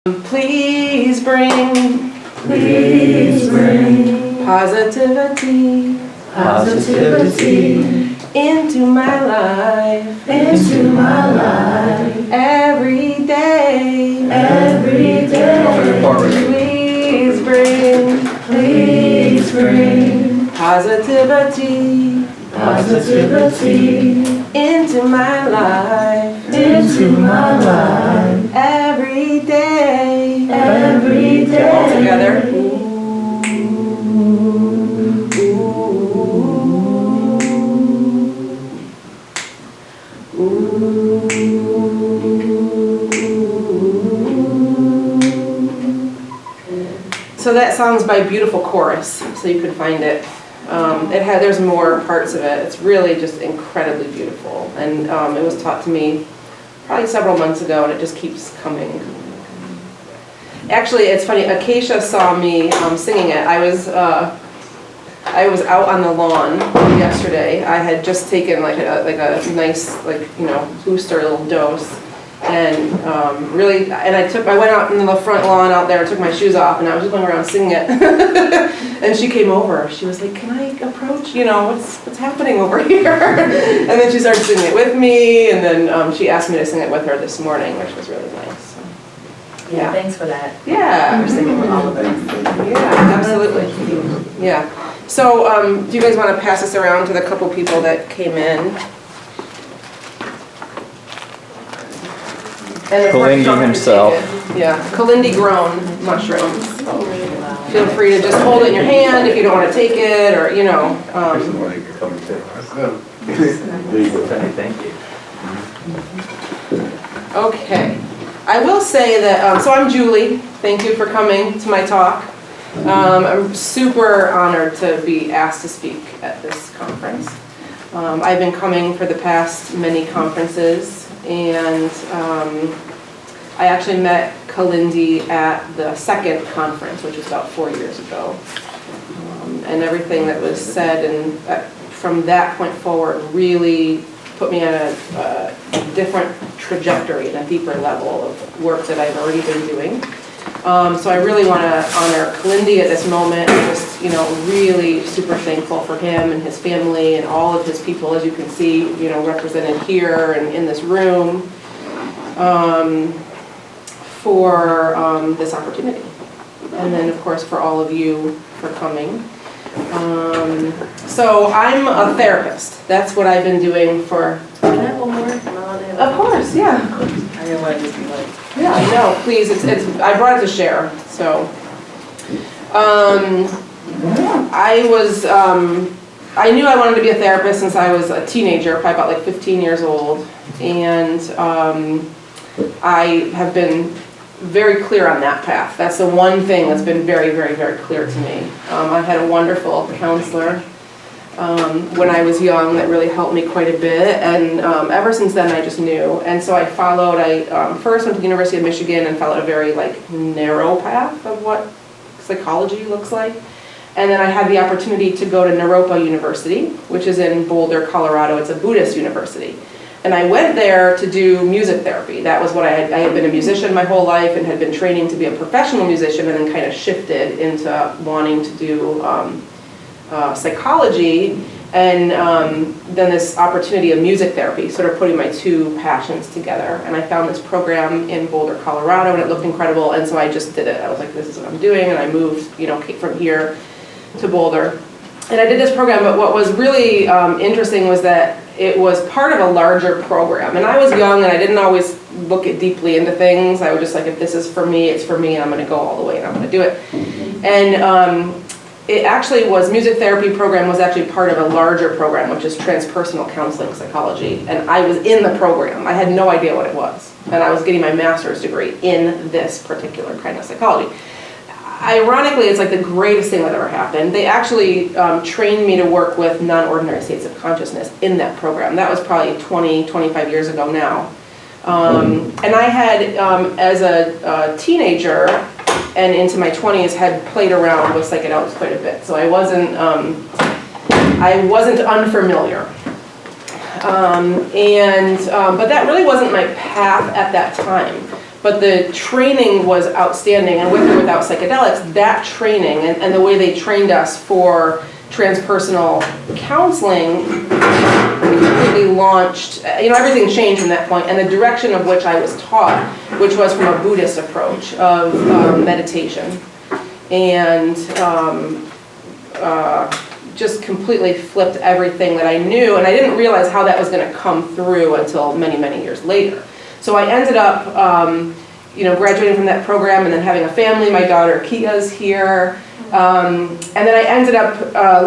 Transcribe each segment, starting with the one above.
Please bring positivity into my life, every day. Please bring positivity into my life, every day. All together. So that song's by Beautiful Chorus, so you can find it. There's more parts of it. It's really just incredibly beautiful, and it was taught to me probably several months ago, and it just keeps coming. Actually, it's funny. Acacia saw me singing it. I was out on the lawn yesterday. I had just taken like a nice booster little dose. And I went out in the front lawn out there, took my shoes off, and I was just going around singing it. And she came over. She was like, "Can I approach? What's happening over here?" And then she started singing it with me, and then she asked me to sing it with her this morning, which was really nice. So, yeah, thanks for that. Yeah, for singing with all of us. Yeah, absolutely. Yeah. So, do you guys want to pass this around to the couple people that came in? Kalindi himself. Yeah, Kalindi grown mushrooms. Feel free to just hold it in your hand if you don't want to take it, or Thank you. Okay. I will say that, so I'm Julie. Thank you for coming to my talk. I'm super honored to be asked to speak at this conference. I've been coming for the past many conferences, and I actually met Kalindi at the second conference, which was about 4 years ago. And everything that was said and from that point forward really put me on a different trajectory and a deeper level of work that I've already been doing. So I really want to honor Kalindi at this moment, and just, really super thankful for him and his family and all of his people, as you can see, represented here and in this room, for this opportunity. And then, of course, for all of you for coming. So I'm a therapist. That's what I've been doing for... Can I have one more? Of course, yeah. I didn't want it to be like... Yeah, no, please. I brought it to share. So, I knew I wanted to be a therapist since I was a teenager, probably about like 15 years old, and I have been very clear on that path. That's the one thing that's been very, very, very clear to me. I had a wonderful counselor when I was young that really helped me quite a bit, and ever since then I just knew. And so I followed, first went to the University of Michigan and followed a very narrow path of what psychology looks like. And then I had the opportunity to go to Naropa University, which is in Boulder, Colorado. It's a Buddhist university. And I went there to do music therapy. That was what I had been a musician my whole life and had been training to be a professional musician, and then kind of shifted into wanting to do psychology, and then this opportunity of music therapy, sort of putting my two passions together. And I found this program in Boulder, Colorado, and it looked incredible, and so I just did it. I was like, this is what I'm doing, and I moved, from here to Boulder. And I did this program, but what was really interesting was that it was part of a larger program. And I was young, and I didn't always look deeply into things. I was just like, if this is for me, it's for me, and I'm going to go all the way, and I'm going to do it. And it actually was, music therapy program was actually part of a larger program, which is transpersonal counseling psychology. And I was in the program. I had no idea what it was. And I was getting my master's degree in this particular kind of psychology. Ironically, it's like the greatest thing that ever happened. They actually trained me to work with non-ordinary states of consciousness in that program. That was probably 20, 25 years ago now. And I had, as a teenager and into my 20s, had played around with psychedelics quite a bit. So I wasn't unfamiliar. But that really wasn't my path at that time. But the training was outstanding, and with or without psychedelics, that training and the way they trained us for transpersonal counseling completely launched, everything changed from that point, and the direction of which I was taught, which was from a Buddhist approach of meditation, and just completely flipped everything that I knew, and I didn't realize how that was going to come through until many, many years later. So I ended up, graduating from that program and then having a family. My daughter Kia's here. And then I ended up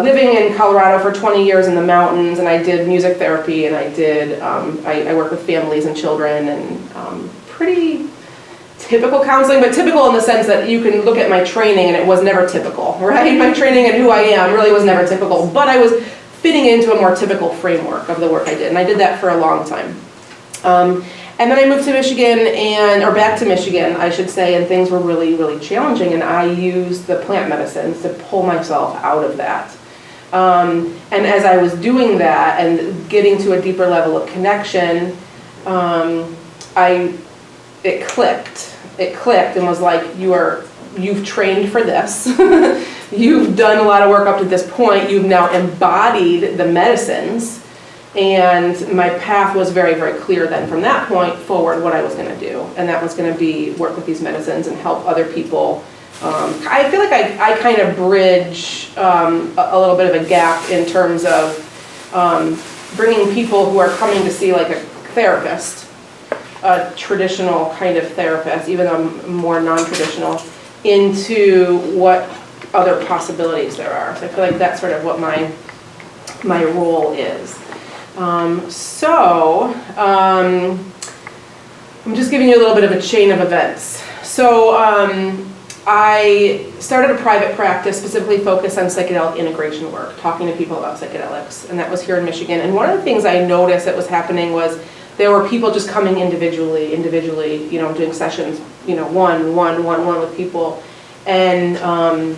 living in Colorado for 20 years in the mountains, and I did music therapy, and I worked with families and children, and pretty typical counseling, but typical in the sense that you can look at my training and it was never typical, right? My training and who I am really was never typical, but I was fitting into a more typical framework of the work I did, and I did that for a long time. And then I moved to Michigan, or back to Michigan, I should say, and things were really, really challenging, and I used the plant medicines to pull myself out of that. And as I was doing that and getting to a deeper level of connection, it clicked. It clicked and was like, you've trained for this. You've done a lot of work up to this point. You've now embodied the medicines. And my path was very, very clear then from that point forward what I was going to do. And that was going to be work with these medicines and help other people. I feel like I kind of bridge a little bit of a gap in terms of bringing people who are coming to see like a therapist, a traditional kind of therapist, even though I'm more non-traditional, into what other possibilities there are. So I feel like that's sort of what my role is. I'm just giving you a little bit of a chain of events. So I started a private practice specifically focused on psychedelic integration work, talking to people about psychedelics, and that was here in Michigan. And one of the things I noticed that was happening was there were people just coming individually, doing sessions, one with people. And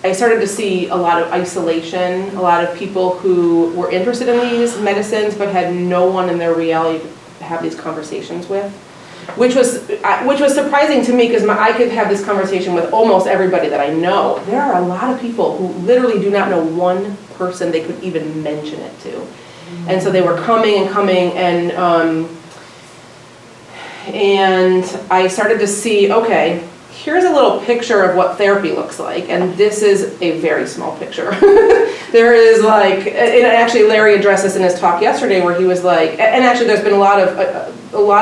I started to see a lot of isolation, a lot of people who were interested in these medicines but had no one in their reality to have these conversations with, which was surprising to me because I could have this conversation with almost everybody that I know. There are a lot of people who literally do not know one person they could even mention it to. And so they were coming, and I started to see, okay, here's a little picture of what therapy looks like, and this is a very small picture. There is like, and actually Larry addressed this in his talk yesterday where he was like, and actually there's been a lot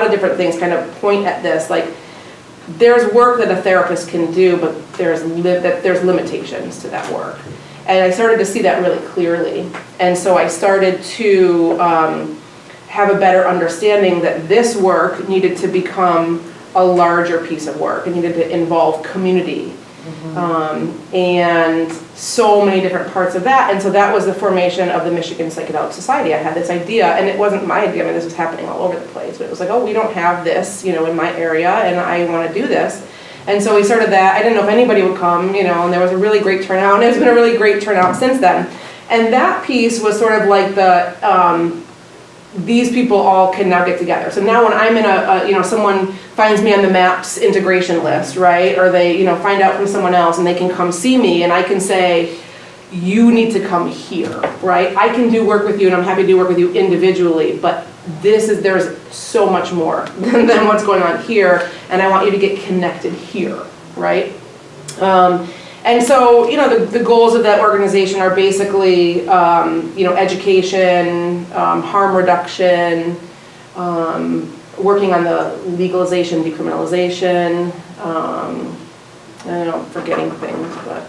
of different things kind of point at this, like there's work that a therapist can do, but there's limitations to that work. And I started to see that really clearly. And so I started to have a better understanding that this work needed to become a larger piece of work. It needed to involve community. And so many different parts of that. And so that was the formation of the Michigan Psychedelic Society. I had this idea, and it wasn't my idea. I mean, this was happening all over the place. But it was like, oh, we don't have this, in my area, and I want to do this. And so we started that. I didn't know if anybody would come, and there was a really great turnout, and it's been a really great turnout since then. And that piece was sort of like the, these people all can now get together. So now when I'm in someone finds me on the MAPS integration list, right? Or they, find out from someone else and they can come see me and I can say, you need to come here, right? I can do work with you and I'm happy to do work with you individually, but there's so much more than what's going on here, and I want you to get connected here, right? And so, the goals of that organization are basically, education, harm reduction, working on the legalization, decriminalization, I'm forgetting things, but,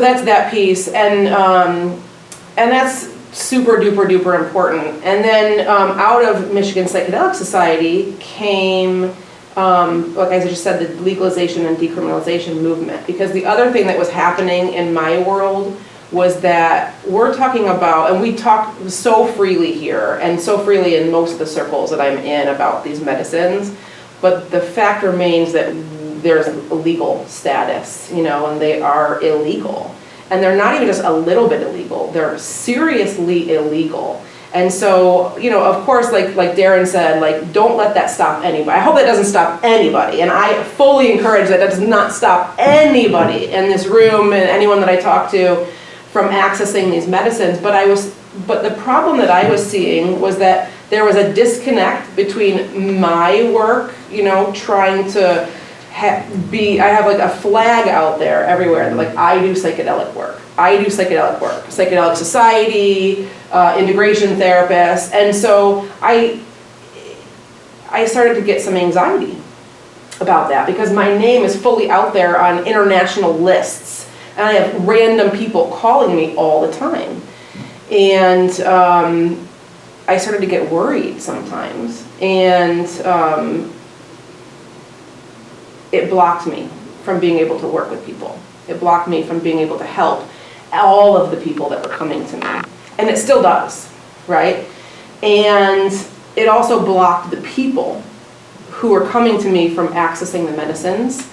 that's that piece, and that's super duper important. And then out of Michigan Psychedelic Society came, like I just said, the legalization and decriminalization movement. Because the other thing that was happening in my world was that we're talking about, and we talk so freely here, and so freely in most of the circles that I'm in about these medicines, but the fact remains that there's a legal status, and they are illegal. And they're not even just a little bit illegal, they're seriously illegal. And so, of course, like Darren said, like, don't let that stop anybody. I hope that doesn't stop anybody. And I fully encourage that does not stop anybody in this room and anyone that I talk to from accessing these medicines. But the problem that I was seeing was that there was a disconnect between my work, trying to I have like a flag out there everywhere that like I do psychedelic work. Psychedelic society, integration therapist. And so I started to get some anxiety about that because my name is fully out there on international lists. And I have random people calling me all the time. And I started to get worried sometimes. And it blocked me from being able to work with people. It blocked me from being able to help all of the people that were coming to me. And it still does, right? And it also blocked the people who were coming to me from accessing the medicines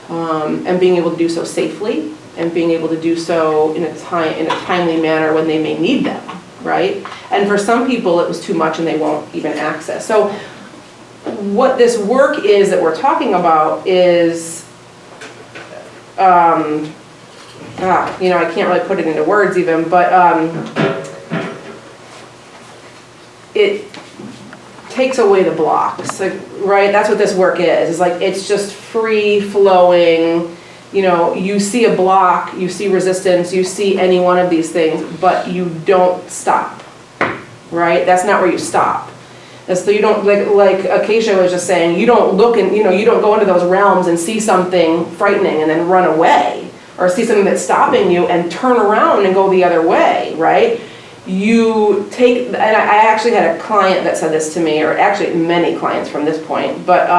and being able to do so safely and being able to do so in a timely manner when they may need them, right? And for some people, it was too much and they won't even access. So what this work is that we're talking about is, I can't really put it into words even, but it takes away the blocks, like, right? That's what this work is. It's like, it's just free flowing. You see a block, you see resistance, you see any one of these things, but you don't stop, right? That's not where you stop. So you don't, like Acacia was just saying, you don't look and, you don't go into those realms and see something frightening and then run away, or see something that's stopping you and turn around and go the other way, right? You take, and I actually had a client that said this to me, or actually many clients from this point, but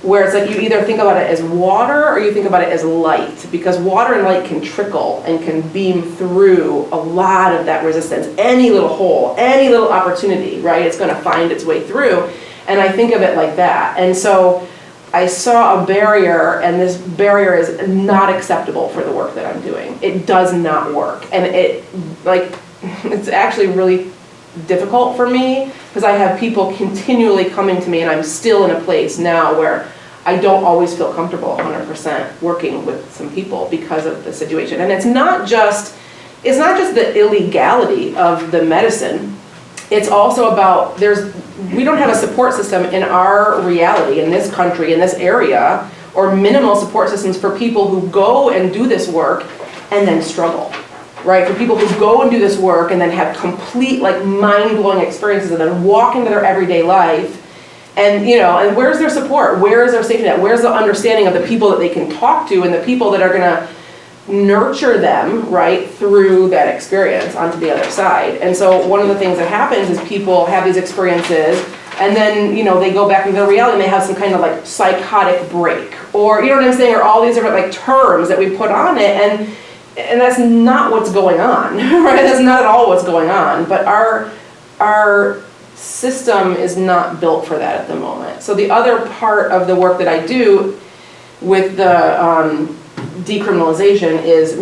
where it's like you either think about it as water or you think about it as light, because water and light can trickle and can beam through a lot of that resistance. Any little hole, any little opportunity, right? It's going to find its way through. And I think of it like that. And so I saw a barrier, and this barrier is not acceptable for the work that I'm doing. It does not work. And it's actually really difficult for me because I have people continually coming to me, and I'm still in a place now where I don't always feel comfortable 100% working with some people because of the situation. And it's not just the illegality of the medicine. It's also about we don't have a support system in our reality, in this country, in this area, or minimal support systems for people who go and do this work and then struggle. Right, for people who go and do this work and then have complete, like, mind-blowing experiences and then walk into their everyday life, and and where's their support? Where is their safety net? Where's the understanding of the people that they can talk to and the people that are going to nurture them, right, through that experience onto the other side? And so one of the things that happens is people have these experiences, and then they go back into their reality and they have some kind of like psychotic break, or what I'm saying, or all these different like terms that we put on it, and that's not what's going on, right? That's not at all what's going on. But our system is not built for that at the moment. So the other part of the work that I do with the decriminalization is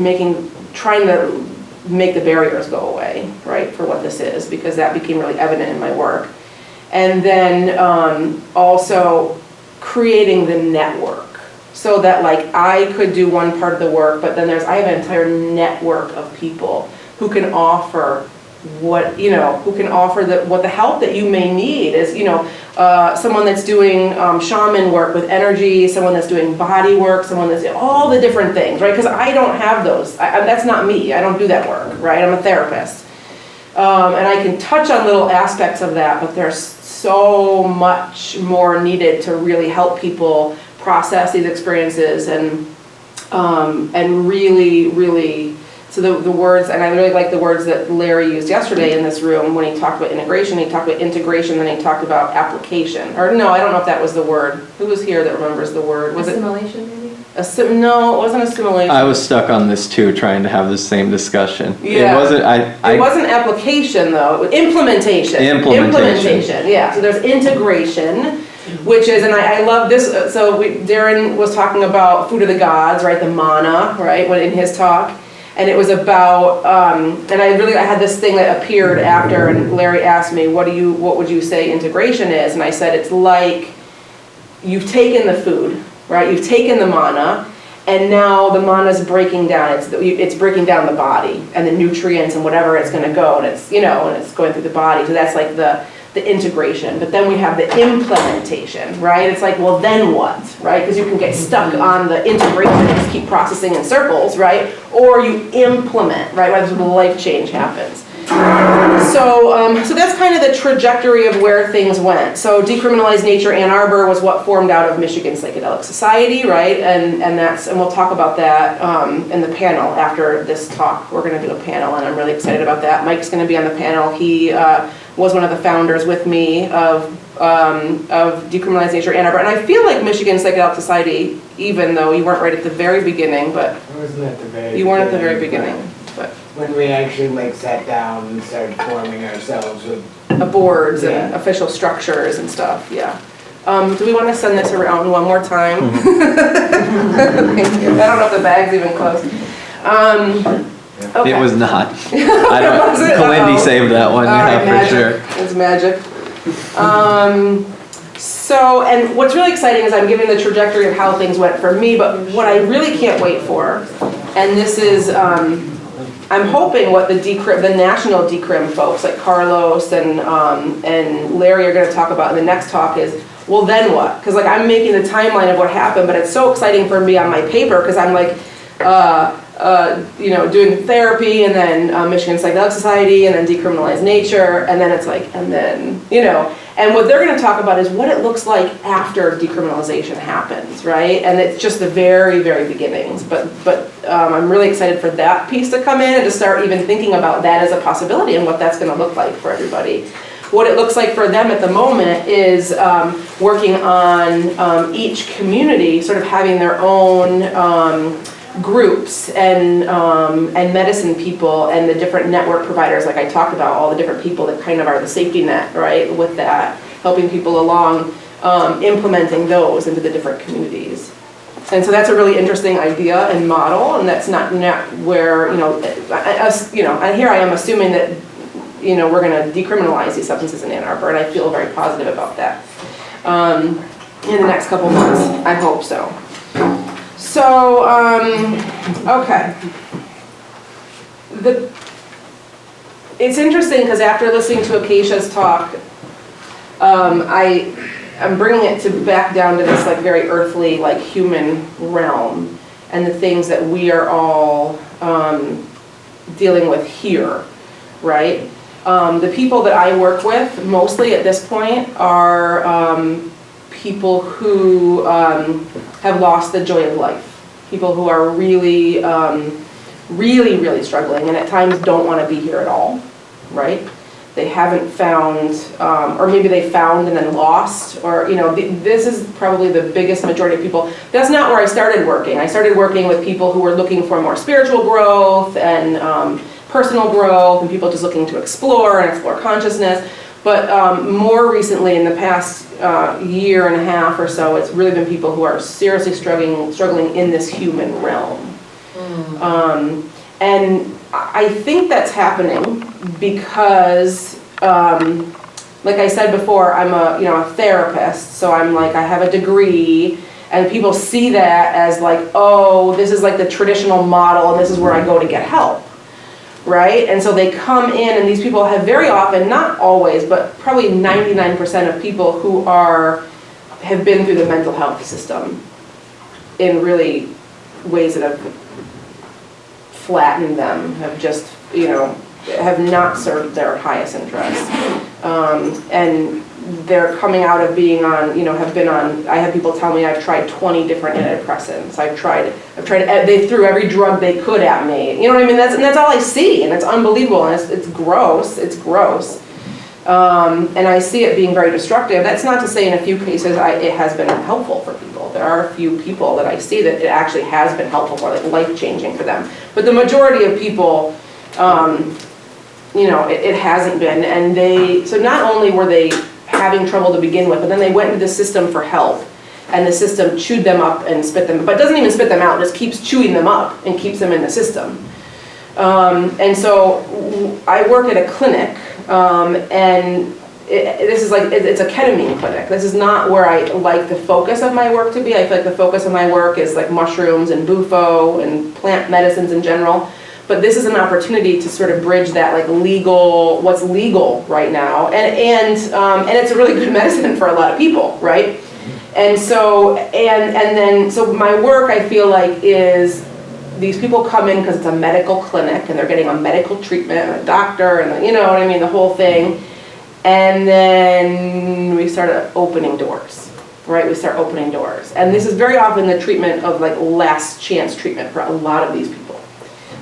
trying to make the barriers go away, right, for what this is, because that became really evident in my work. And then also creating the network. So that like I could do one part of the work, but then I have an entire network of people who can offer what the help that you may need is, someone that's doing shaman work with energy, someone that's doing body work, someone that's all the different things, right? Because I don't have those. That's not me. I don't do that work, right? I'm a therapist. And I can touch on little aspects of that, but there's so much more needed to really help people process these experiences and really, so the words, and I really like the words that Larry used yesterday in this room when he talked about integration. He talked about integration, then he talked about application. Or no, I don't know if that was the word. Who was here that remembers the word? Was assimilation, maybe? No, it wasn't assimilation. I was stuck on this too, trying to have the same discussion. Yeah. It wasn't application though. It was implementation. Implementation. Yeah. So there's integration, which is, and I love this. So Darren was talking about food of the gods, right? The mana, right? In his talk. And it was about, and I had this thing that appeared after, and Larry asked me, what would you say integration is? And I said, it's like you've taken the food, right? You've taken the mana, and now the mana is breaking down. It's breaking down the body and the nutrients and whatever it's going to go, and it's and it's going through the body. So that's like the integration. But then we have the implementation, right? It's like, well, then what, right? Because you can get stuck on the integration and just keep processing in circles, right? Or you implement, right? Where the life change happens. So that's kind of the trajectory of where things went. So Decriminalized Nature Ann Arbor was what formed out of Michigan Psychedelic Society, right? And we'll talk about that in the panel after this talk. We're going to do a panel, and I'm really excited about that. Mike's going to be on the panel. He was one of the founders with me of Decriminalized Nature Ann Arbor, and I feel like Michigan Psychedelic Society, even though you weren't right at the very beginning, but I wasn't at the very you weren't at the very beginning, beginning. But when we actually sat down and started forming ourselves with boards and official structures and stuff, yeah. Do we want to send this around one more time? Thank you. I don't know if the bag's even closed. Okay. It was not. I don't. Was it? Kalindi saved that one. All right, For magic. sure. It's magic. So, and what's really exciting is I'm giving the trajectory of how things went for me, but what I really can't wait for, and this is, I'm hoping what the national decrim folks like Carlos and Larry are going to talk about in the next talk is, well, then what? Because like I'm making the timeline of what happened, but it's so exciting for me on my paper because I'm like, doing therapy and then Michigan Psychedelic Society and then Decriminalized Nature, and then it's like, and then, and what they're going to talk about is what it looks like after decriminalization happens, right? And it's just the very, very beginnings. But I'm really excited for that piece to come in and to start even thinking about that as a possibility and what that's going to look like for everybody. What it looks like for them at the moment is working on each community sort of having their own groups and medicine people and the different network providers, like I talked about, all the different people that kind of are the safety net, right, with that, helping people along, implementing those into the different communities. And so that's a really interesting idea and model, and that's not where, and here I am assuming that, we're going to decriminalize these substances in Ann Arbor, and I feel very positive about that. In the next couple months, I hope so. So, okay. It's interesting because after listening to Acacia's talk, I'm bringing it back down to this like very earthly, like human realm and the things that we are all dealing with here, right? The people that I work with mostly at this point are people who have lost the joy of life, people who are really, really, really struggling and at times don't want to be here at all, right? They haven't found, or maybe they found and then lost, or, this is probably the biggest majority of people. That's not where I started working. I started working with people who were looking for more spiritual growth and personal growth and people just looking to explore consciousness. But more recently, in the past year and a half or so, it's really been people who are seriously struggling in this human realm. And I think that's happening because, like I said before, I'm a therapist, so I'm like, I have a degree, and people see that as like, oh, this is like the traditional model, and this is where I go to get help. Right? And so they come in, and these people have very often, not always, but probably 99% of people who have been through the mental health system in really ways that have flattened them, have just, have not served their highest interest. And they're coming out of being on, I have people tell me I've tried 20 different antidepressants. They threw every drug they could at me. You know what I mean? That's all I see, and it's unbelievable, and it's gross. And I see it being very destructive. That's not to say in a few cases it has been helpful for people. There are a few people that I see that it actually has been helpful for, like life-changing for them. But the majority of people, it hasn't been. And so not only were they having trouble to begin with, but then they went into the system for help, and the system chewed them up and spit them, but doesn't even spit them out, just keeps chewing them up and keeps them in the system. And so I work at a clinic, and this is like, it's a ketamine clinic. This is not where I like the focus of my work to be. I feel like the focus of my work is like mushrooms and bufo and plant medicines in general. But this is an opportunity to sort of bridge that like legal, what's legal right now. And it's a really good medicine for a lot of people, right? And so, so my work, I feel like, is these people come in because it's a medical clinic and they're getting a medical treatment and a doctor and you know what I mean, the whole thing. And then we start opening doors, right? We start opening doors. And this is very often the treatment of like last chance treatment for a lot of these people.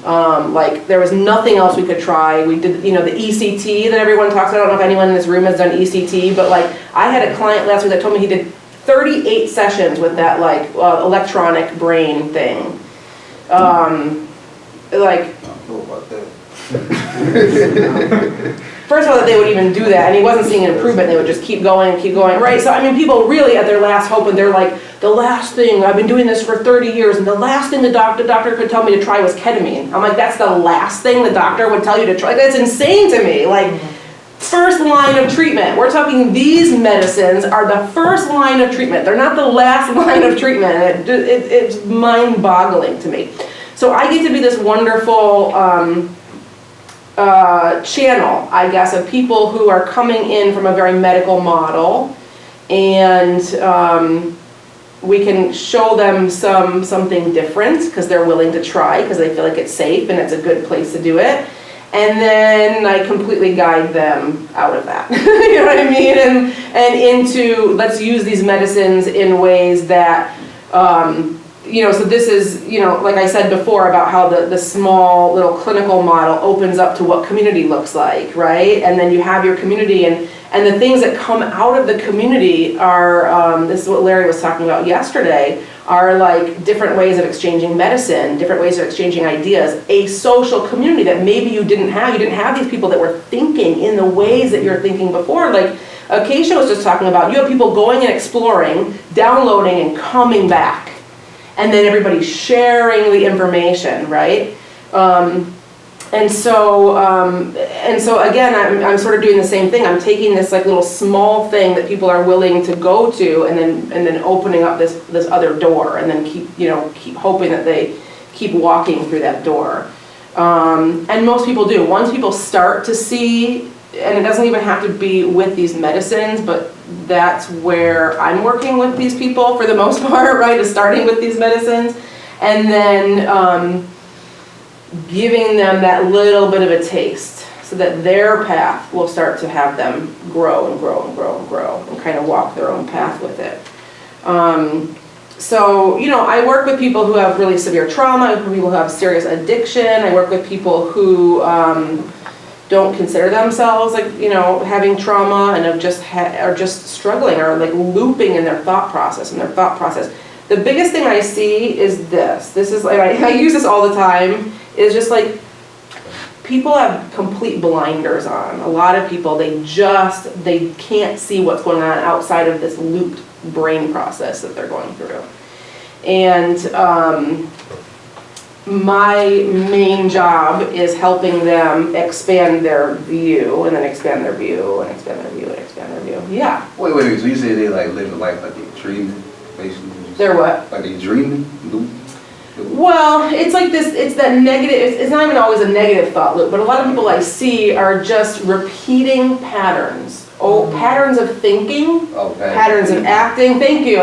Like there was nothing else we could try. We did, you know, the ECT that everyone talks about. I don't know if anyone in this room has done ECT, but like I had a client last week that told me he did 38 sessions with that like electronic brain thing. Like, first of all, that they would even do that, and he wasn't seeing an improvement. They would just keep going and keep going, right? So I mean, people really at their last hope, and they're like, the last thing, I've been doing this for 30 years, and the last thing the doctor could tell me to try was ketamine. I'm like, that's the last thing the doctor would tell you to try? That's insane to me. Like, first line of treatment. We're talking these medicines are the first line of treatment. They're not the last line of treatment. It's mind-boggling to me. So I get to be this wonderful channel, I guess, of people who are coming in from a very medical model, and we can show them something different because they're willing to try, because they feel like it's safe and it's a good place to do it. And then I completely guide them out of that. You know what I mean? And into, let's use these medicines in ways that, you know, so this is, you know, like I said before about how the small little clinical model opens up to what community looks like, right? And then you have your community, and the things that come out of the community are, this is what Larry was talking about yesterday, are like different ways of exchanging medicine, different ways of exchanging ideas, a social community that maybe you didn't have. You didn't have these people that were thinking in the ways that you're thinking before. Like Acacia was just talking about, you have people going and exploring, downloading and coming back. And then everybody's sharing the information, right? And so again, I'm sort of doing the same thing. I'm taking this like little small thing that people are willing to go to, and then opening up this other door, and then keep hoping that they keep walking through that door. And most people do. Once people start to see, and it doesn't even have to be with these medicines, but that's where I'm working with these people for the most part, right? Is starting with these medicines, and then giving them that little bit of a taste so that their path will start to have them grow and grow and grow and grow and kind of walk their own path with it. So, you know, I work with people who have really severe trauma, I work with people who have serious addiction, I work with people who don't consider themselves like, you know, having trauma and are just struggling or like looping in their thought process. The biggest thing I see is this is like, I use this all the time, is just like, people have complete blinders on. A lot of people, they can't see what's going on outside of this looped brain process that they're going through. And my main job is helping them expand their view, and then expand their view, and expand their view, and expand their view. Yeah. Wait, so you say they like live a life like they're dreaming, basically? They're what? Like they dreaming? Well, it's like this, it's that negative, it's not even always a negative thought loop, but a lot of people I see are just repeating patterns. Patterns of thinking, patterns of acting. Thank you,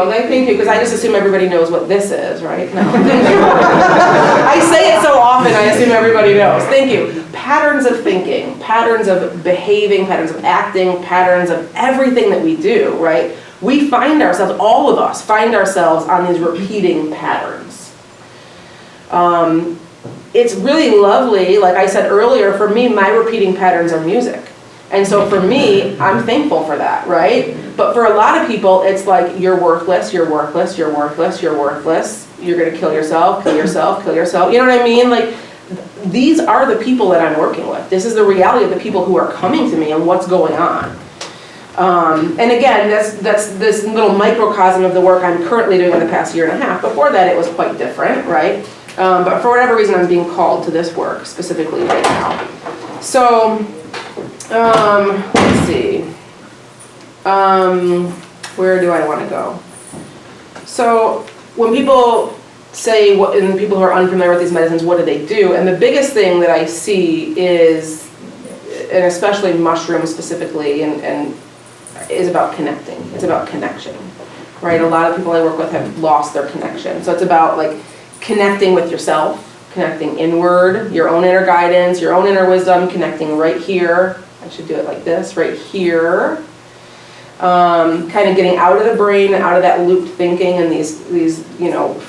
because I just assume everybody knows what this is, right? No. I say it so often, I assume everybody knows. Thank you. Patterns of thinking, patterns of behaving, patterns of acting, patterns of everything that we do, right? We find ourselves, all of us, find ourselves on these repeating patterns. It's really lovely, like I said earlier, for me, my repeating patterns are music. And so for me, I'm thankful for that, right? But for a lot of people, it's like, you're worthless, you're worthless, you're worthless, you're worthless, you're gonna kill yourself, kill yourself, kill yourself. You know what I mean? Like, these are the people that I'm working with. This is the reality of the people who are coming to me and what's going on. And again, that's this little microcosm of the work I'm currently doing in the past year and a half. Before that, it was quite different, right? But for whatever reason, I'm being called to this work specifically right now. So, let's see. Where do I want to go? So, when people say, and people who are unfamiliar with these medicines, what do they do? And the biggest thing that I see is, and especially mushrooms specifically, and is about connecting. It's about connection, right? A lot of people I work with have lost their connection. So it's about like connecting with yourself, connecting inward, your own inner guidance, your own inner wisdom, connecting right here. I should do it like this, right here. Kind of getting out of the brain, out of that looped thinking and these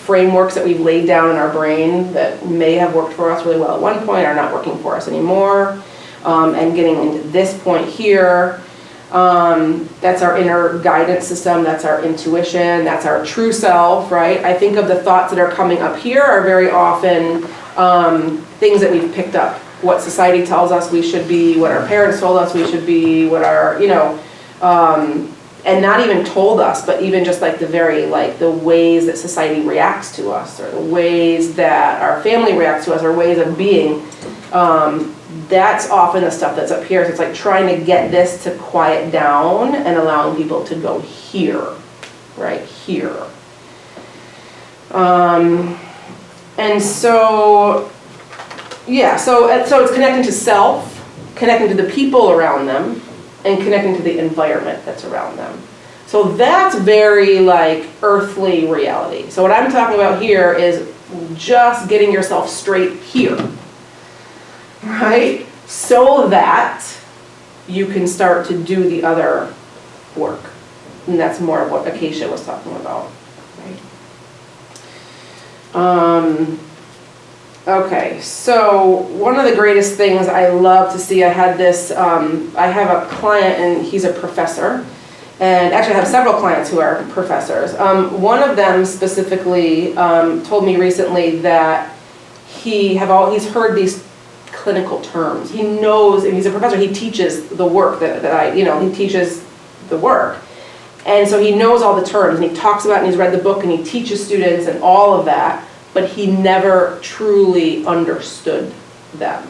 frameworks that we've laid down in our brain that may have worked for us really well at one point are not working for us anymore. And getting into this point here. That's our inner guidance system, that's our intuition, that's our true self, right? I think of the thoughts that are coming up here are very often things that we've picked up. What society tells us we should be, what our parents told us we should be, what our, and not even told us, but even just like the ways that society reacts to us, or the ways that our family reacts to us, or ways of being. That's often the stuff that's up here. So it's like trying to get this to quiet down and allowing people to go here, right here. And so, yeah, so it's connecting to self, connecting to the people around them, and connecting to the environment that's around them. So that's very like earthly reality. So what I'm talking about here is just getting yourself straight here. Right? So that you can start to do the other work. And that's more of what Acacia was talking about. Right? Okay, so one of the greatest things I love to see, I have a client and he's a professor. And actually I have several clients who are professors. One of them specifically told me recently that he's heard these clinical terms. He knows, and he's a professor, he teaches the work he teaches the work. And so he knows all the terms, and he talks about it, and he's read the book, and he teaches students and all of that, but he never truly understood them.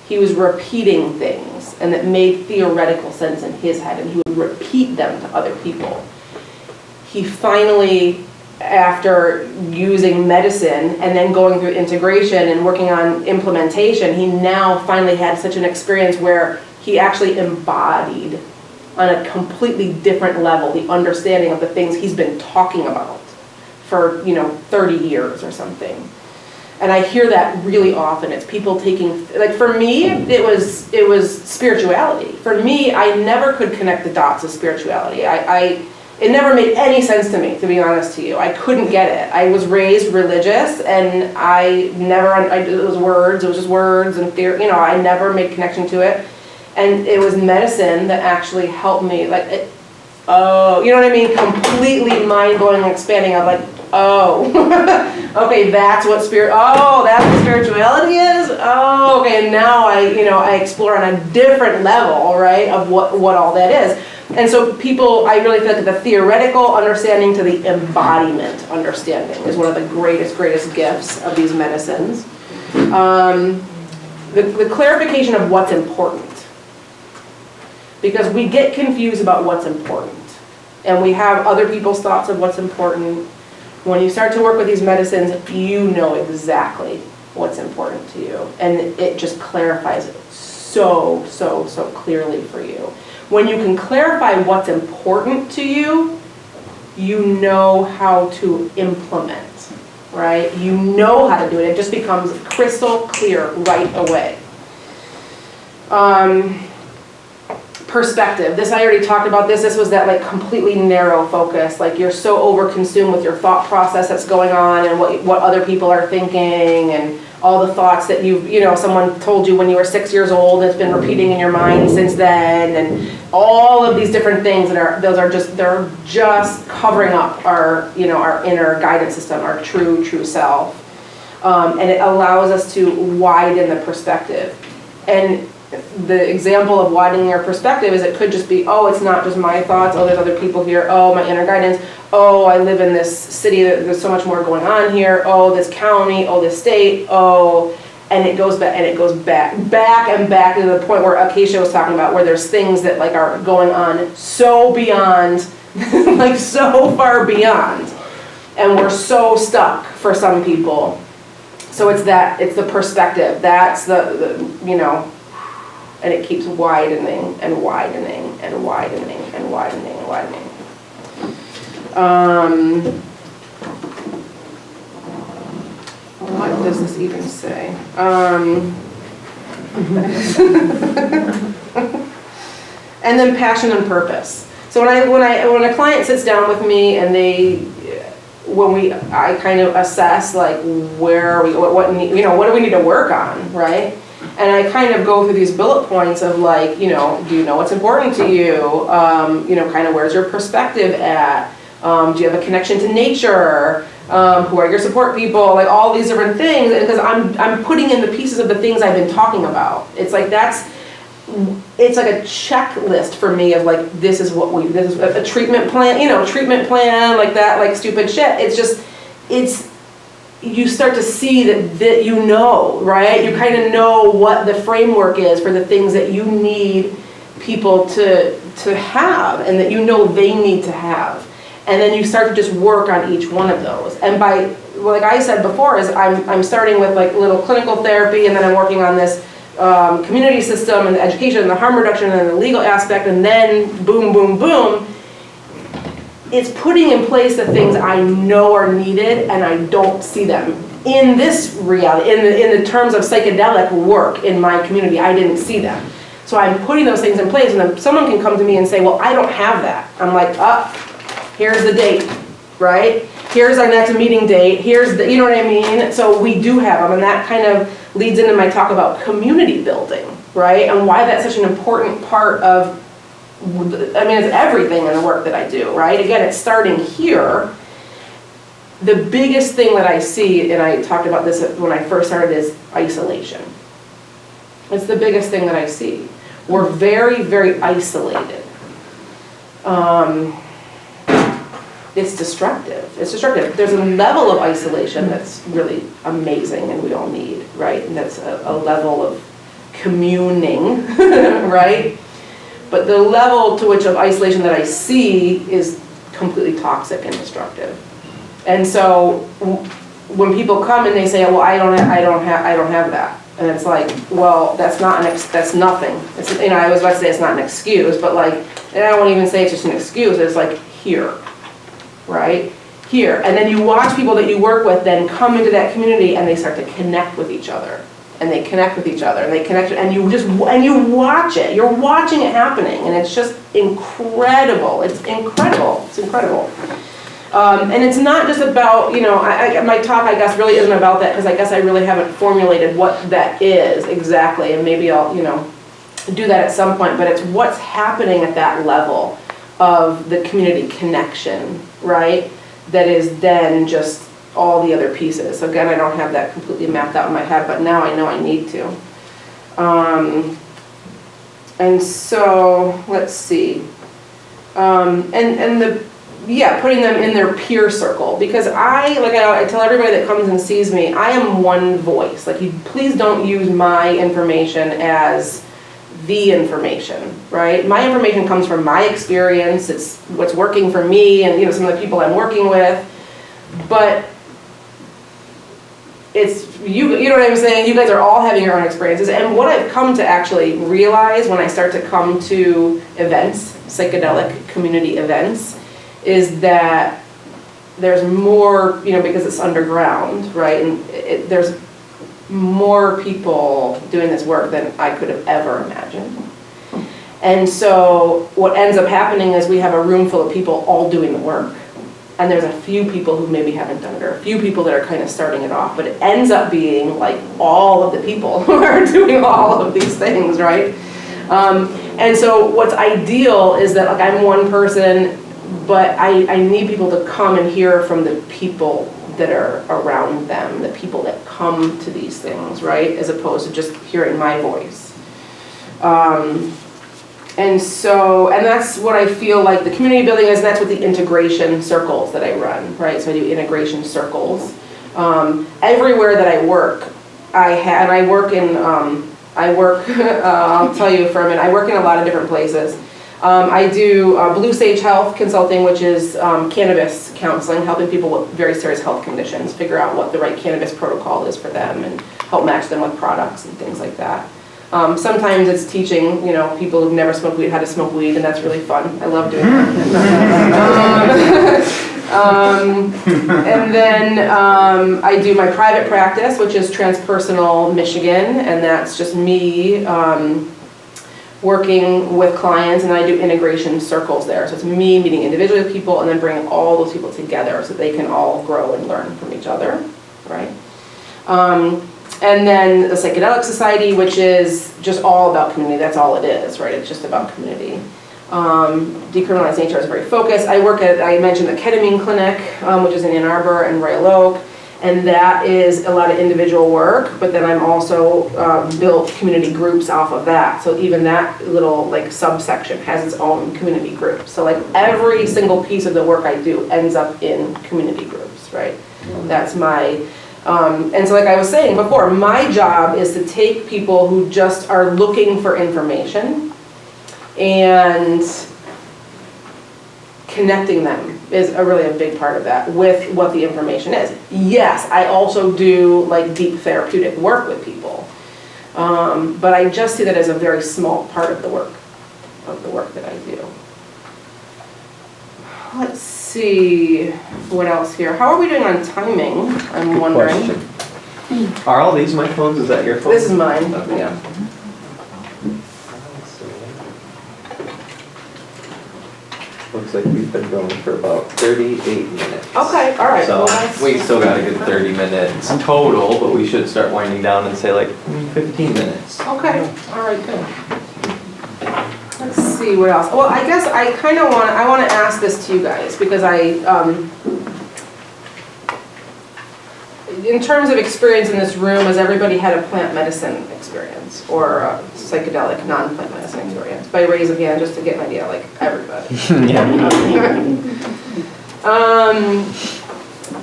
He was repeating things, and that made theoretical sense in his head, and he would repeat them to other people. He finally, after using medicine and then going through integration and working on implementation, he now finally had such an experience where he actually embodied on a completely different level the understanding of the things he's been talking about for 30 years or something. And I hear that really often. It's people taking, like for me, it was spirituality. For me, I never could connect the dots of spirituality. It never made any sense to me, to be honest to you. I couldn't get it. I was raised religious, and it was words, it was just words and theory, I never made connection to it. And it was medicine that actually helped me, you know what I mean? Completely mind-blowing and expanding. I'm like, okay, that's what spirituality is? Oh, okay, and now I explore on a different level, right, of what all that is. And so I really feel like the theoretical understanding to the embodiment understanding is one of the greatest gifts of these medicines. The clarification of what's important. Because we get confused about what's important. And we have other people's thoughts of what's important. When you start to work with these medicines, you know exactly what's important to you. And it just clarifies it so clearly for you. When you can clarify what's important to you, you know how to implement, right? You know how to do it. It just becomes crystal clear right away. Perspective. I already talked about this. This was that completely narrow focus. You're so over-consumed with your thought process that's going on and what other people are thinking and all the thoughts that someone told you when you were 6 years old that's been repeating in your mind since then, and all of these different things they're just covering up our inner guidance system, our true self. And it allows us to widen the perspective. And the example of widening your perspective is it could just be, oh, it's not just my thoughts, oh, there's other people here, oh, my inner guidance, oh, I live in this city, there's so much more going on here, oh, this county, oh, this state, oh, and it goes back, and it goes back and back to the point where Acacia was talking about, where there's things that like are going on so beyond, like so far beyond, and we're so stuck for some people. So it's the perspective, that's the you know, and it keeps widening and widening and widening and widening and widening. What does this even say? And then passion and purpose. So when a client sits down with me and I kind of assess like where are we, what do we need to work on, right? And I kind of go through these bullet points of like, do you know what's important to you? Kind of where's your perspective at? Do you have a connection to nature? Who are your support people? Like all these different things, because I'm putting in the pieces of the things I've been talking about. It's like it's like a checklist for me of like, this is a treatment plan, like that, like stupid shit. You start to see that right? You kind of know what the framework is for the things that you need people to have, and that they need to have. And then you start to just work on each one of those. And like I said before, is I'm starting with like little clinical therapy, and then I'm working on this community system and the education and the harm reduction and the legal aspect, and then boom, boom, boom. It's putting in place the things I know are needed, and I don't see them in this reality, in the terms of psychedelic work in my community. I didn't see them. So I'm putting those things in place, and then someone can come to me and say, well, I don't have that. I'm like, here's the date, right? Here's our next meeting date. Here's the, you know what I mean? So we do have them, and that kind of leads into my talk about community building, right? And why that's such an important part of, it's everything in the work that I do, right? Again, it's starting here. The biggest thing that I see, and I talked about this when I first started, is isolation. It's the biggest thing that I see. We're very, very isolated. It's destructive. There's a level of isolation that's really amazing and we all need, right? And that's a level of communing, right? But the level to which of isolation that I see is completely toxic and destructive. And so when people come and they say, well, I don't have that. And it's like, well, that's nothing. I was about to say it's not an excuse, but like, and I won't even say it's just an excuse. It's like, here. Right? Here. And then you watch people that you work with then come into that community, and they start to connect with each other. And they connect with each other, and they connect, and you watch it. You're watching it happening, and it's just incredible. It's incredible. It's incredible. And it's not just about, my talk, I guess, really isn't about that, because I guess I really haven't formulated what that is exactly, and maybe I'll, do that at some point, but it's what's happening at that level of the community connection, right? That is then just all the other pieces. So again, I don't have that completely mapped out in my head, but now I know I need to. And so, let's see. Putting them in their peer circle, because I tell everybody that comes and sees me, I am one voice. Like, please don't use my information as the information, right? My information comes from my experience. It's what's working for me and some of the people I'm working with. But it's you know what I'm saying? You guys are all having your own experiences. And what I've come to actually realize when I start to come to events, psychedelic community events, is that there's more, because it's underground, right? And there's more people doing this work than I could have ever imagined. And so what ends up happening is we have a room full of people all doing the work. And there's a few people who maybe haven't done it, or a few people that are kind of starting it off, but it ends up being like all of the people who are doing all of these things, right? And so what's ideal is that like I'm one person, but I need people to come and hear from the people that are around them, the people that come to these things, right? As opposed to just hearing my voice. And that's what I feel like the community building is, and that's what the integration circles that I run, right? So I do integration circles. Everywhere that I work, I'll tell you for a minute, I work in a lot of different places. I do Blue Sage Health Consulting, which is cannabis counseling, helping people with very serious health conditions figure out what the right cannabis protocol is for them and help match them with products and things like that. Sometimes it's teaching, people who've never smoked weed how to smoke weed, and that's really fun. I love doing that. And then I do my private practice, which is Transpersonal Michigan, and that's just me working with clients, and I do integration circles there. So it's me meeting individually with people and then bringing all those people together so they can all grow and learn from each other, right? And then the Psychedelic Society, which is just all about community. That's all it is, right? It's just about community. Decriminalized Nature is very focused. I mentioned the ketamine clinic, which is in Ann Arbor and Royal Oak, and that is a lot of individual work, but then I'm also built community groups off of that. So even that little subsection has its own community group. So every single piece of the work I do ends up in community groups, right? That's my, and so like I was saying before, my job is to take people who just are looking for information and connecting them is really a big part of that with what the information is. Yes, I also do deep therapeutic work with people, but I just see that as a very small part of the work that I do. Let's see what else here. How are we doing on timing? I'm wondering. Question. Are all these my phones? Is that your phone? This is mine. Okay. Yeah. Looks like we've been going for about 38 minutes. Okay, all right. So Well, we still got a good 30 minutes total, but we should start winding down and say 15 minutes. Okay, all right, good. Let's see what else. Well, I guess I want to ask this to you guys because in terms of experience in this room, has everybody had a plant medicine experience or a psychedelic non-plant medicine experience? By raise of hand, just to get an idea, everybody. Yeah.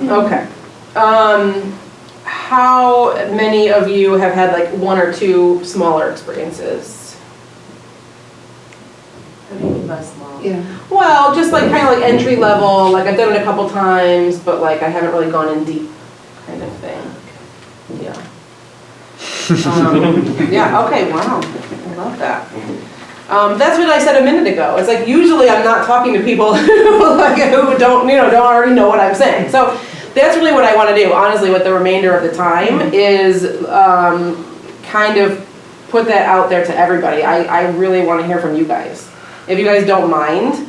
Okay. How many of you have had one or two smaller experiences? What do you mean by small? Yeah. Well, just kind of entry level, I've done it a couple times, but I haven't really gone in deep kind of thing. Yeah. Yeah, okay, wow. I love that. That's what I said a minute ago. It's usually I'm not talking to people who don't already know what I'm saying. So that's really what I want to do, honestly, with the remainder of the time is kind of put that out there to everybody. I really want to hear from you guys. If you guys don't mind,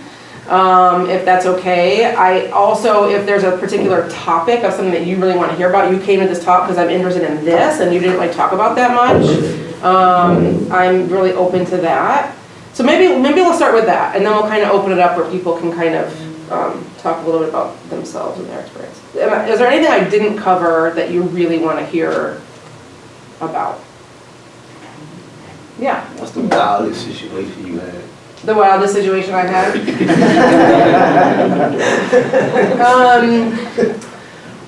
if that's okay. I also, if there's a particular topic of something that you really want to hear about, you came to this talk because I'm interested in this and you didn't talk about that much, I'm really open to that. So maybe we'll start with that and then we'll kind of open it up where people can kind of talk a little bit about themselves and their experience. Is there anything I didn't cover that you really want to hear about? Yeah. What's the wildest situation you had? The wildest situation I've had?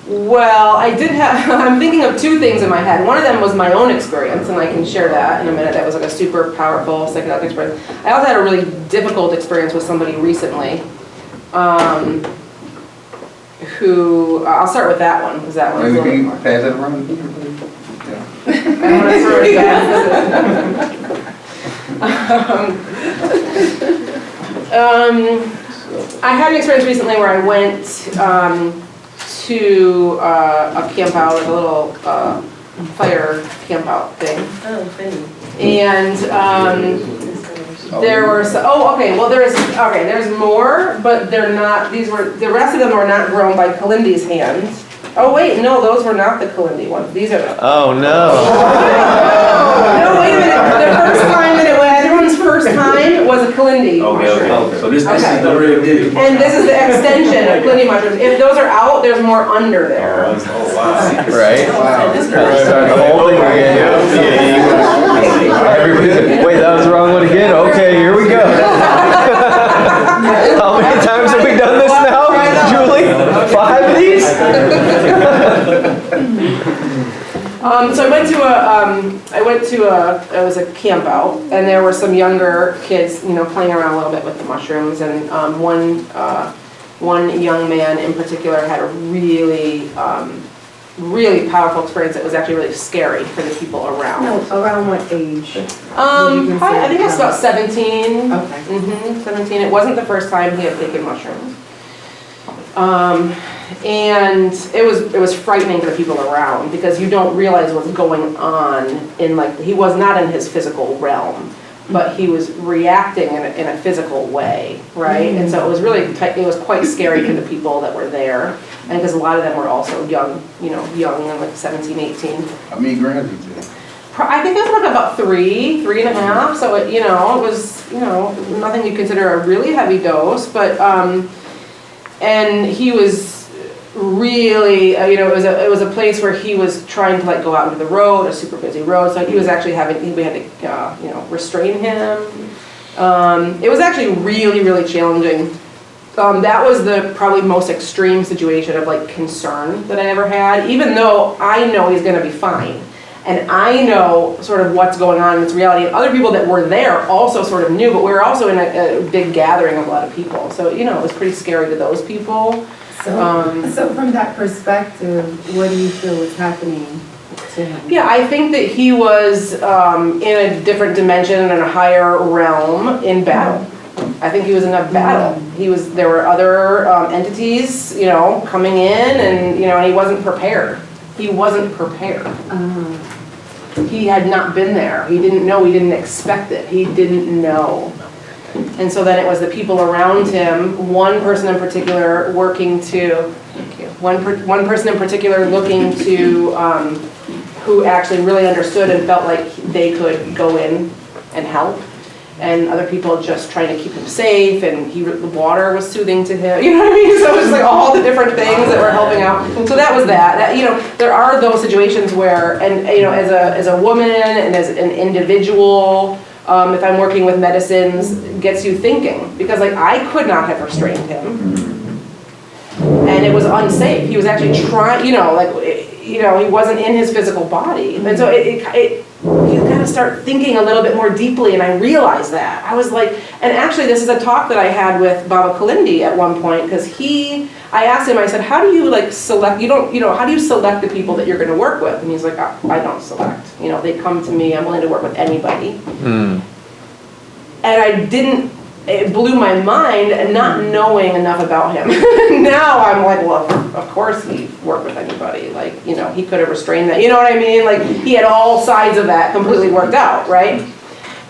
Well, I'm thinking of two things in my head. One of them was my own experience, and I can share that in a minute. That was a super powerful psychedelic experience. I also had a really difficult experience with somebody recently, who, I'll start with that one, because that one's a little bit more. Pass that around? I don't want to throw it I had an experience recently where I went to a camp out, a little fire camp out thing. Oh, funny. And there were there's more, but they're not. The rest of them were not grown by Kalindi's hands. Oh wait, no, those were not the Kalindi ones. These are the. Oh no. No, wait a minute. The first time that everyone's first first time was a Kalindi mushroom. Okay. So this Okay. is the real deal. And this is the extension of Kalindi mushrooms. If those are out, there's more under there. Oh, wow. Right? Wow. Start the whole thing again. Everybody's like, wait, that was the wrong one again? Okay, here we go. How many times have we done this now, Julie? 5 of these? So it was a camp out, and there were some younger kids, playing around a little bit with the mushrooms, and one young man in particular had a really, really powerful experience that was actually really scary for the people around. No, around what age? Probably, I think it was about 17. Okay. 17. It wasn't the first time he had taken mushrooms. And it was frightening to the people around because you don't realize what's going on he was not in his physical realm, but he was reacting in a physical way, right? And so it was it was quite scary for the people that were there, and because a lot of them were also young and like 17, 18. How many grams you take? I think it was like about 3.5. So it was nothing you consider a really heavy dose, but and he was really it was a place where he was trying to go out into the road, a super busy road. So he was actually we had to restrain him. It was actually really, really challenging. That was the probably most extreme situation of concern that I ever had, even though I know he's going to be fine. And I know sort of what's going on in this reality. And other people that were there also sort of knew, but we were also in a big gathering of a lot of people. So, it was pretty scary to those people. So from that perspective, what do you feel was happening to him? Yeah, I think that he was in a different dimension and a higher realm in battle. I think he was in a battle. There were other entities, coming in, and and he wasn't prepared. He wasn't prepared. He had not been there. He didn't know. He didn't expect it. He didn't know. And so then it was the people around him, one person in particular looking to, who actually really understood and felt like they could go in and help. And other people just trying to keep him safe, and the water was soothing to him, you know what I mean? So it was just all the different things that were helping out. So that was that. There are those situations where, and as a woman and as an individual, if I'm working with medicines, gets you thinking, because I could not have restrained him, and it was unsafe. He was actually trying, he wasn't in his physical body, and so you gotta start thinking a little bit more deeply, and I realized that. I was and actually this is a talk that I had with Baba Kalindi at one point, because I asked him, I said, how do you select, how do you select the people that you're gonna work with? And he's like, I don't select. They come to me, I'm willing to work with anybody. And it blew my mind, not knowing enough about him. Now I'm well, of course he worked with anybody. He could have restrained that. You know what I mean? He had all sides of that completely worked out, right?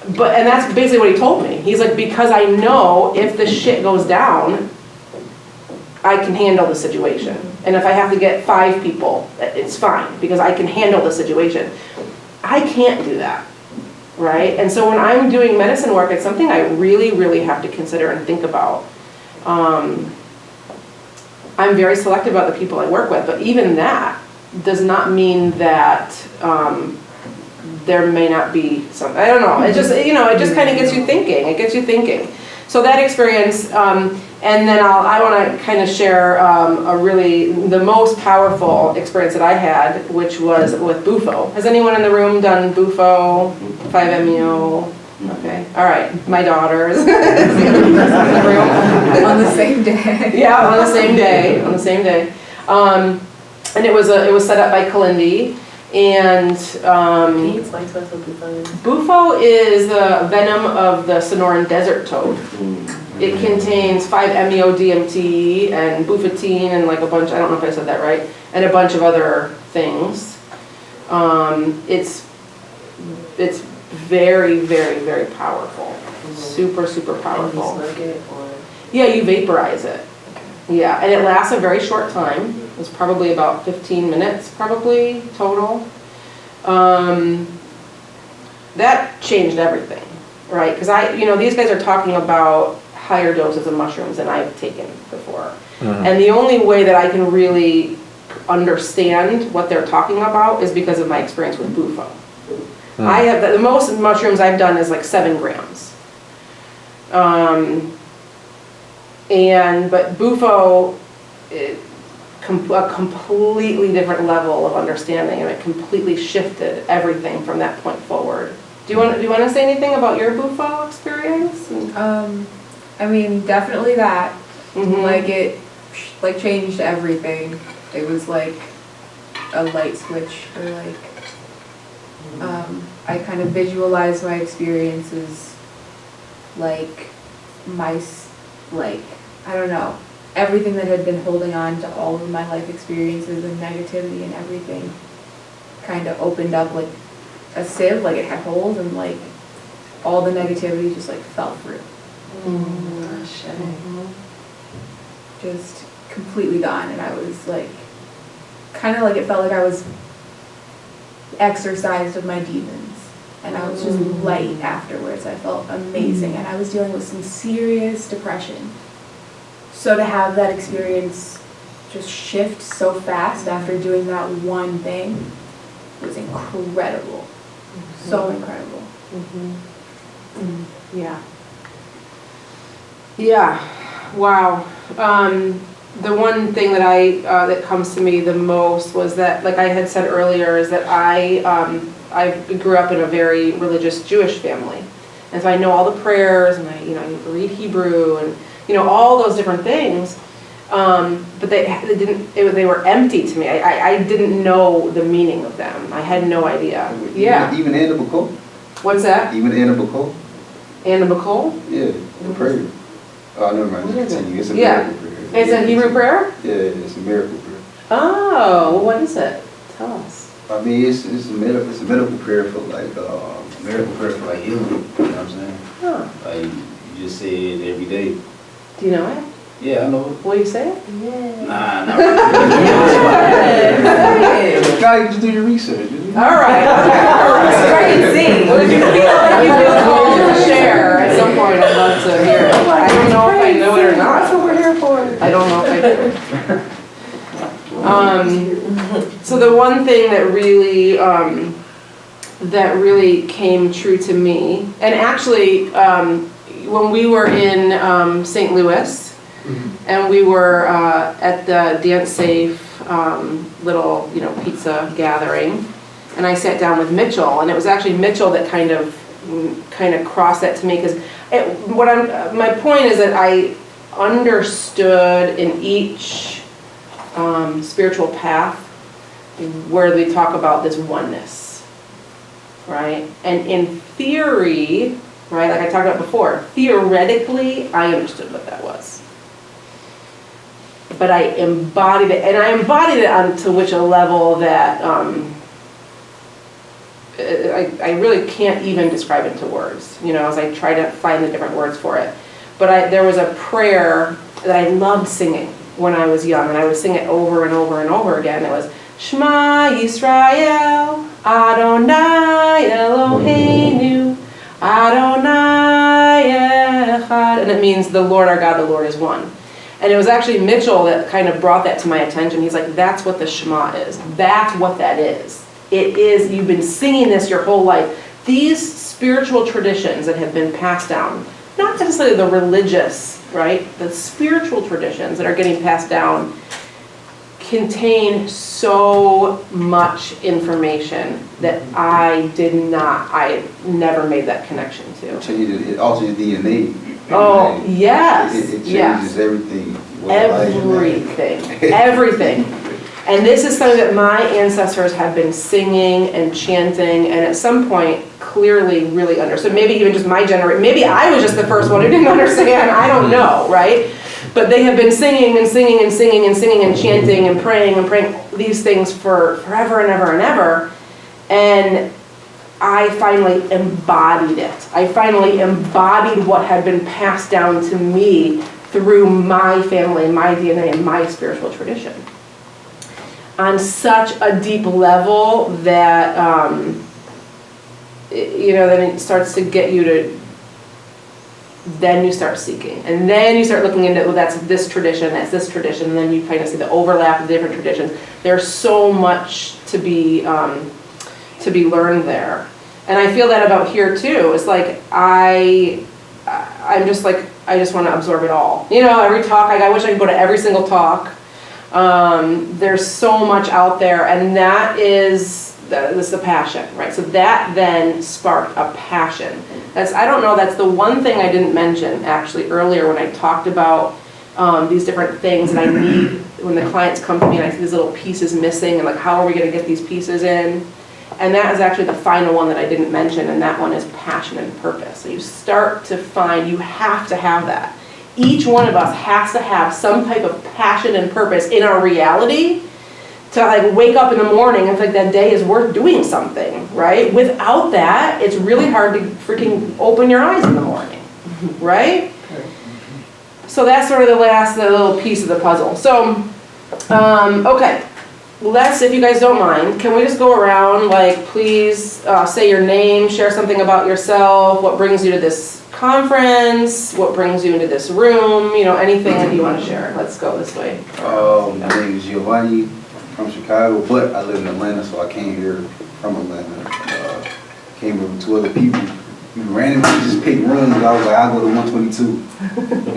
And that's basically what he told me. He's because I know if the shit goes down, I can handle the situation. And if I have to get 5 people, it's fine, because I can handle the situation. I can't do that. Right? And so when I'm doing medicine work, it's something I really, really have to consider and think about. I'm very selective about the people I work with, but even that does not mean that there may not be some, I don't know, it just kind of gets you thinking. It gets you thinking. So that experience, and then I want to kind of share the most powerful experience that I had, which was with Bufo. Has anyone in the room done Bufo, 5-MeO? Okay, all right, my daughter is the other person in the room. On the same day. Yeah, on the same day. And it was set up by Kalindi. And Can you explain to us what Bufo is? Bufo is the venom of the Sonoran desert toad. It contains 5-MeO DMT and bufatine and a bunch, I don't know if I said that right, and a bunch of other things. It's very, very, very powerful. Super, super powerful. And you smoke it, or? Yeah, you vaporize it. Yeah, and it lasts a very short time. It's probably about 15 minutes, probably, total. That changed everything. right? Because these guys are talking about higher doses of mushrooms than I've taken before. And the only way that I can really understand what they're talking about is because of my experience with Bufo. I have the most mushrooms I've done is like 7 grams. But Bufo, a completely different level of understanding, and it completely shifted everything from that point forward. Do you want to say anything about your Bufo experience? I mean, definitely that. Mhm. Like it, like changed everything. It was like a light switch, or like, I kind of visualized my experiences like I don't know, everything that had been holding on to all of my life experiences and negativity and everything kind of opened up like a sieve, like it had holes, and like all the negativity just like fell through. Just completely gone, and I was like, kind of like it felt like I was exorcised of my demons, and I was just light afterwards. I felt amazing, and I was dealing with some serious depression. So to have that experience just shift so fast after doing that one thing was incredible. So incredible. Yeah. Wow. The one thing that that comes to me the most was that, like I had said earlier, is that I grew up in a very religious Jewish family, and so I know all the prayers, and I read Hebrew, and all those different things. But they were empty to me. I didn't know the meaning of them. I had no idea. Yeah. Even Anna Bacol? What's that? Even Anna Bacol? Anna Bacol? Yeah, the prayer. Oh, never mind, just continue. It's a Yeah. miracle prayer. It's a Hebrew prayer? Yeah, it's a miracle prayer. Oh, well, what is it? Tell us. I mean, it's a medical prayer for like, miracle prayer for like healing, you know what I'm saying? Huh. Like, you just say it every day. Do you know it? Yeah, I know it. Will you say it? Nah, not really. Gotta just do your research. All right. Let's try and see. Well, if you feel like you feel called to share at some point, I'd love to hear it. I don't know if I know it or not. That's what we're here for. I don't know if I do. So the one thing that really came true to me, and actually, when we were in St. Louis, and we were at the Dance Safe little, pizza gathering, and I sat down with Mitchell, and it was actually Mitchell that kind of crossed that to me, because my point is that I understood in each spiritual path where they talk about this oneness, right? And in theory, right, like I talked about before, theoretically, I understood what that was. But I embodied it, and I embodied it onto which a level that I really can't even describe into words, as I try to find the different words for it. But there was a prayer that I loved singing when I was young, and I would sing it over and over and over again. It was, Shema Yisrael, Adonai Eloheinu, Adonai Echad, and it means the Lord our God, the Lord is one. And it was actually Mitchell that kind of brought that to my attention. He's like, that's what the Shema is. That's what that is. It is, you've been singing this your whole life. These spiritual traditions that have been passed down, not necessarily the religious, right? The spiritual traditions that are getting passed down contain so much information that I never made that connection to. It alters your DNA. Oh, yes. It changes yes. everything. Everything. And this is something that my ancestors have been singing and chanting, and at some point clearly really understood. Maybe even just my generation, maybe I was just the first one who didn't understand, I don't know, right? But they have been singing and singing and singing and singing and chanting and praying these things for forever and ever and ever. And I finally embodied it. I finally embodied what had been passed down to me through my family, my DNA, and my spiritual tradition. On such a deep level that, then it starts to get you to then you start seeking. And then you start looking into, well, that's this tradition, and then you kind of see the overlap of the different traditions. There's so much to be learned there. And I feel that about here too. It's like, I'm just like, I just want to absorb it all. You know, every talk, I wish I could go to every single talk. There's so much out there, and that is the passion, right? So that then sparked a passion. I don't know, that's the one thing I didn't mention actually earlier when I talked about these different things that I need when the clients come to me and I see these little pieces missing and like, how are we going to get these pieces in? And that is actually the final one that I didn't mention, and that one is passion and purpose. So you start to find you have to have that. Each one of us has to have some type of passion and purpose in our reality to like wake up in the morning and feel like that day is worth doing something, right? Without that, it's really hard to freaking open your eyes in the morning, right? So that's sort of the little piece of the puzzle. So, okay. If you guys don't mind, can we just go around, like, please say your name, share something about yourself, what brings you to this conference, what brings you into this room, you know, anything that you want to share. Let's go this way. My name is Giovanni, from Chicago, but I live in Atlanta, so I came here from Atlanta. Came with 2 other people. We randomly just picked rooms. I was like, I'll go to 122.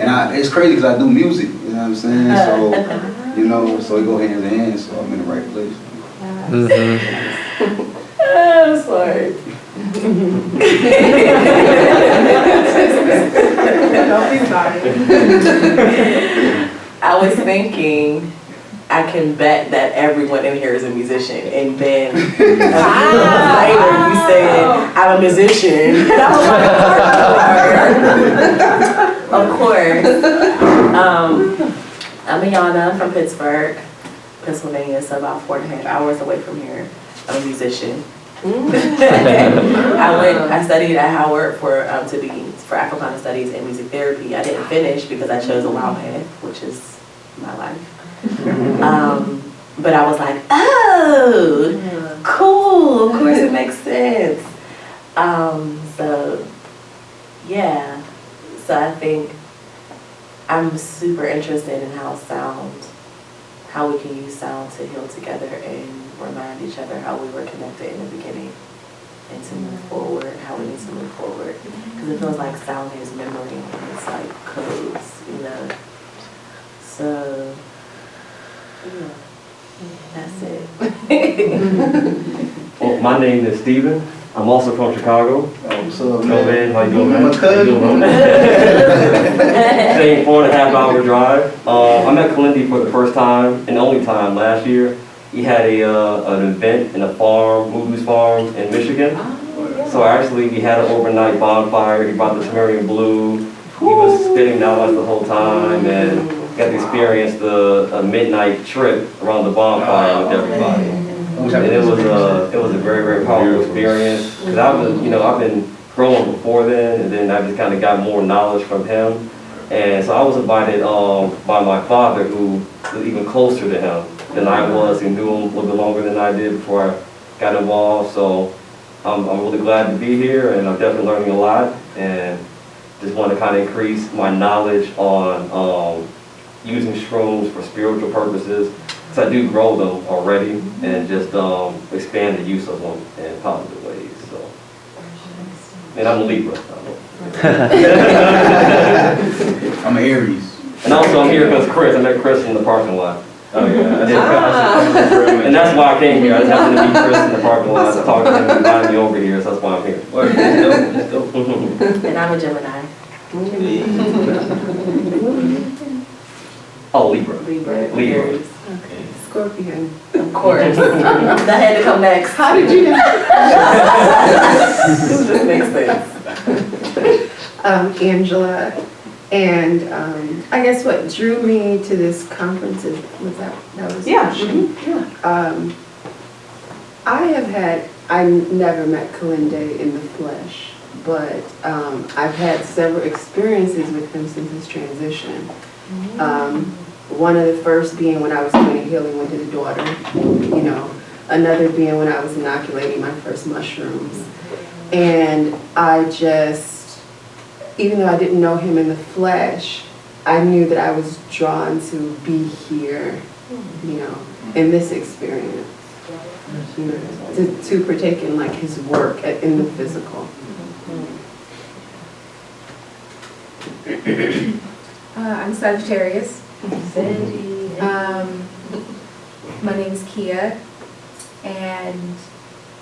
And it's crazy because I do music, you know what I'm saying? So, you know, so we go hand in hand, so I'm in the right place. I'm sorry. Don't be sorry. I was thinking I can bet that everyone in here is a musician, and then a few months later you said, I'm a musician. And I was like, of course. I'm Ayana from Pittsburgh, Pennsylvania, so about 4.5 hours away from here. I'm a musician. I studied at Howard for Africana Studies and Music Therapy. I didn't finish because I chose a wild path, which is my life. But I was like, oh, cool, of course it makes sense. So I think I'm super interested in how we can use sound to heal together and remind each other how we were connected in the beginning and to move forward, how we need to move forward. Because it feels like sound is memory, and it's like codes, you know. So, yeah, that's it. Well, my name is Steven. I'm also from Chicago. What's up, How you doing, man? My cousin. Same 4.5 hour drive. I met Kalindi for the first time and only time last year. He had an event in a farm, Moodoo's Farm in Michigan. So we had an overnight bonfire. He brought the Sumerian Blue. He was spitting down us the whole time and got to experience a midnight trip around the bonfire with everybody. And it was a very, very powerful experience. Because I've been growing before then, and then I just kind of got more knowledge from him. And so I was invited by my father, who was even closer to him than I was, and knew him a little bit longer than I did before I got involved. So I'm really glad to be here, and I'm definitely learning a lot, and just want to kind of increase my knowledge on using shrooms for spiritual purposes. Because I do grow them already, and just expand the use of them in positive ways. So, and I'm a Libra. I'm an Aries. And also I'm here because I met Chris in the parking lot. Oh yeah. And that's why I came here. I just happened to meet Chris in the parking lot to talk to him and invite me over here, so that's why I'm here. And I'm a Gemini. Oh, Libra. Libra. Libra. Scorpion. Of course. That had to come next. How did you know? This just makes sense. Angela, and I guess what drew me to this conference was that was the question? I never met Kalinde in the flesh, but I've had several experiences with him since his transition. One of the first being when I was doing a healing with his daughter, another being when I was inoculating my first mushrooms. And I just even though I didn't know him in the flesh, I knew that I was drawn to be here, you know, in this experience, you know, to partake in like his work in the physical. I'm Sagittarius. My name's Kia, and